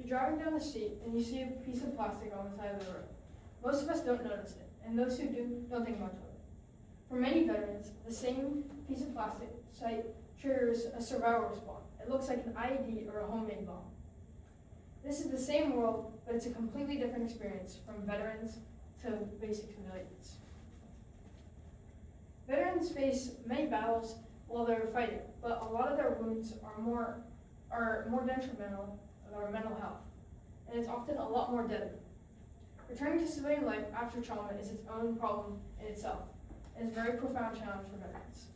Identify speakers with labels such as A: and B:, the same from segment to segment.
A: driving down the street and you see a piece of plastic on the side of the road. Most of us don't notice it, and those who do don't think much of it. For many veterans, the same piece of plastic site triggers a survival response. It looks like an IED or a homemade bomb. This is the same world, but it's a completely different experience from veterans to basic civilians. Veterans face many battles while they're fighting, but a lot of their wounds are more detrimental to our mental health, and it's often a lot more deadly. Returning to civilian life after trauma is its own problem in itself, and is a very profound challenge for veterans.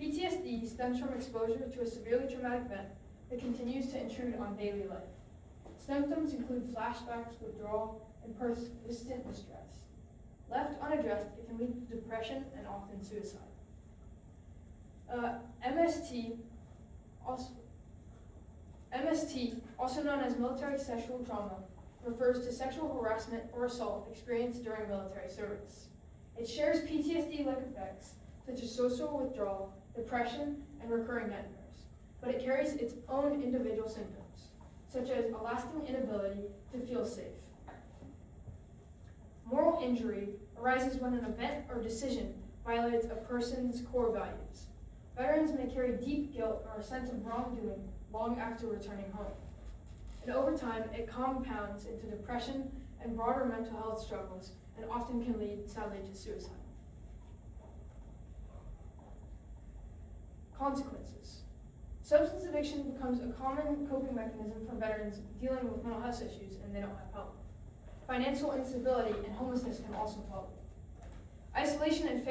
A: PTSD stems from exposure to a severely traumatic event that continues to intrude on daily life. Symptoms include flashbacks, withdrawal, and persistent distress. Left unaddressed, it can lead to depression and often suicide. MST, also known as military sexual trauma, refers to sexual harassment or assault experienced during military service. It shares PTSD-like effects such as social withdrawal, depression, and recurring nightmares, but it carries its own individual symptoms, such as a lasting inability to feel safe. Moral injury arises when an event or decision violates a person's core values. Veterans may carry deep guilt or a sense of wrongdoing long after returning home. And over time, it compounds into depression and broader mental health struggles, and often can lead, sadly, to suicide. Consequences. Substance addiction becomes a common coping mechanism for veterans dealing with mental health issues, and they don't have help. Financial instability and homelessness can also follow. Isolation and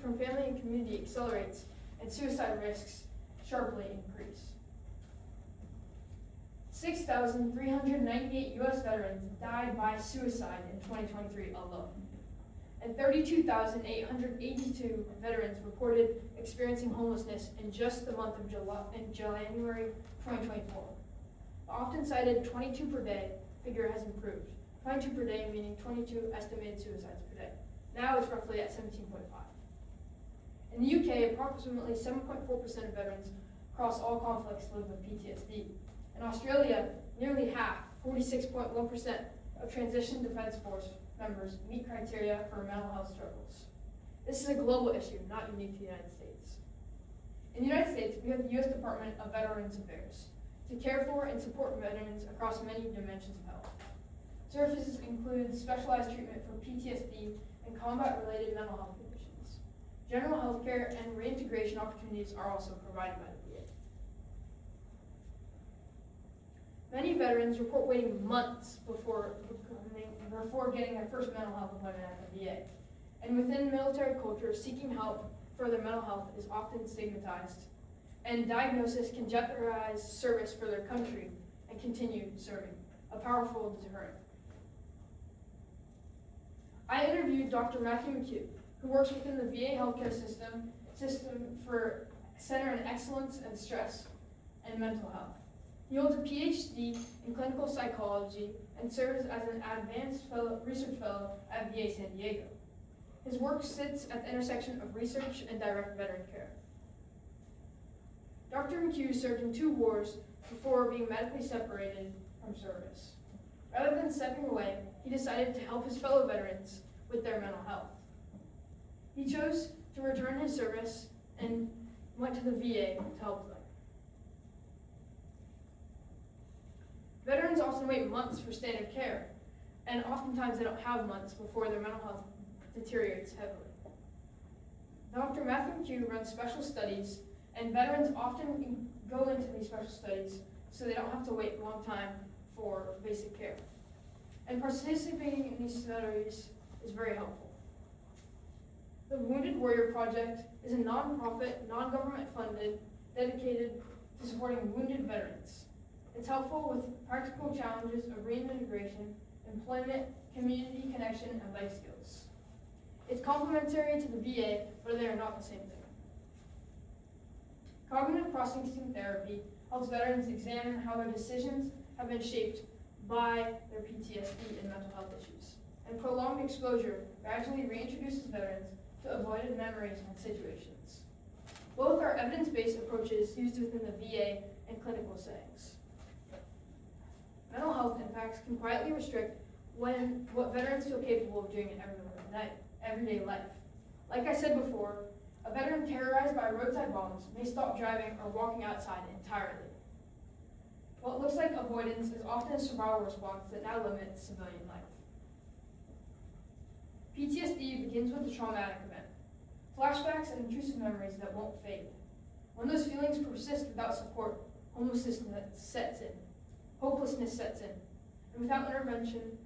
A: from family and community accelerates, and suicide risks sharply increase. 6,398 U.S. veterans died by suicide in 2023 alone, and 32,882 veterans reported experiencing homelessness in just the month of January 2024. The often cited 22 per day figure has improved. 22 per day meaning 22 estimated suicides per day. Now it's roughly at 17.5. In the UK, approximately 7.4% of veterans across all conflicts live with PTSD. In Australia, nearly half, 46.1%, of transition defense force members meet criteria for mental health struggles. This is a global issue, not unique to the United States. In the United States, we have the U.S. Department of Veterans Affairs to care for and support veterans across many dimensions of health. Services include specialized treatment for PTSD and combat-related mental health conditions. General health care and reintegration opportunities are also provided by the VA. Many veterans report waiting months before getting their first mental health appointment at the VA. And within military culture, seeking help for their mental health is often stigmatized, and diagnosis can jeopardize service for their country and continue serving, a powerful deterrent. I interviewed Dr. Matthew McHugh, who works within the VA healthcare system for Center in Excellence and Stress and Mental Health. He holds a PhD in clinical psychology and serves as an advanced research fellow at VA San Diego. His work sits at the intersection of research and direct veteran care. Dr. McHugh served in 2 wars before being medically separated from service. Rather than stepping away, he decided to help his fellow veterans with their mental health. He chose to return his service and went to the VA to help them. Veterans often wait months for standard care, and oftentimes they don't have months before their mental health deteriorates heavily. Dr. Matthew McHugh runs special studies, and veterans often go into these special studies so they don't have to wait a long time for basic care. And participating in these studies is very helpful. The Wounded Warrior Project is a nonprofit, non-government funded, dedicated to supporting wounded veterans. It's helpful with practical challenges of reintegration, employment, community connection, and life skills. It's complementary to the VA, but they are not the same thing. Cognitive processing therapy helps veterans examine how their decisions have been shaped by their PTSD and mental health issues. And prolonged exposure gradually reintroduces veterans to avoided memories and situations. Both are evidence-based approaches used within the VA and clinical settings. Mental health impacts can quietly restrict what veterans feel capable of doing in everyday life. Like I said before, a veteran terrorized by roadside bombs may stop driving or walking outside entirely. What looks like avoidance is often a survival response that now limits civilian life. PTSD begins with a traumatic event, flashbacks and intrusive memories that won't fade. When those feelings persist without support, hopelessness sets in, and without intervention,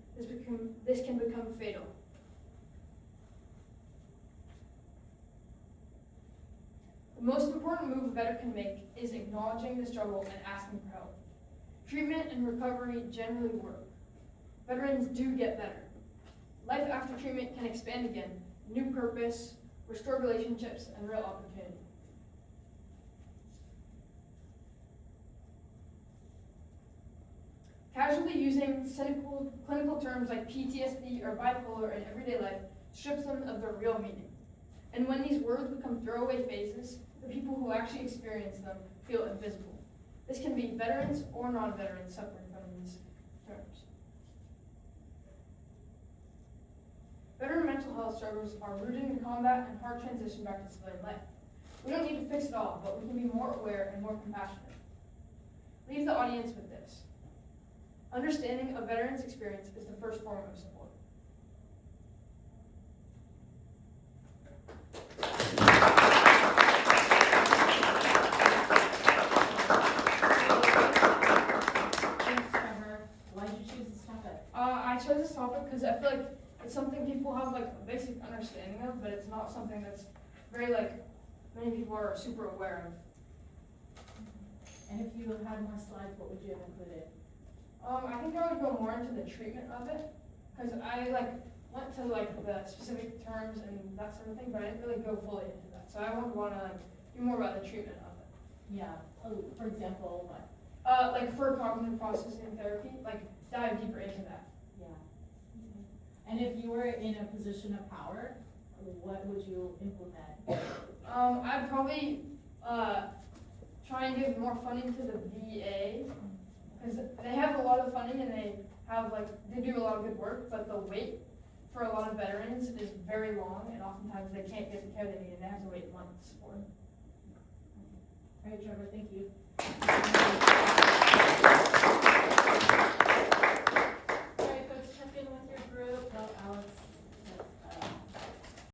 A: this can become fatal. The most important move a veteran can make is acknowledging the struggle and asking for help. Treatment and recovery generally work. Veterans do get better. Life after treatment can expand again, new purpose, restored relationships, and real opportunity. Casually using cynical clinical terms like PTSD or bipolar in everyday life strips them of their real meaning. And when these words become throwaway phrases, the people who actually experience them feel invisible. This can be veterans or non-veterans suffering from these terms. Veteran mental health struggles are rooted in combat and hard transition back to civilian life. We don't need to fix it all, but we can be more aware and more compassionate. Leave the audience with this. Understanding a veteran's experience is the first form of support.
B: Thanks, Trevor. Why did you choose this topic?
A: I chose this topic because I feel like it's something people have like a basic understanding of, but it's not something that's very many people are super aware of.
B: And if you had more slides, what would you have included?
A: I think I would go more into the treatment of it, because I went to the specific terms and that sort of thing, but I didn't really go fully into that. So I would want to do more about the treatment of it.
B: Yeah. Oh, for example, what?
A: For cognitive processing therapy, dive deeper into that.
B: Yeah. And if you were in a position of power, what would you implement?
A: I'd probably try and give more funding to the VA, because they have a lot of funding and they do a lot of good work, but the wait for a lot of veterans is very long, and oftentimes they can't get the care they need and they have to wait months for it.
B: All right, Trevor, thank you.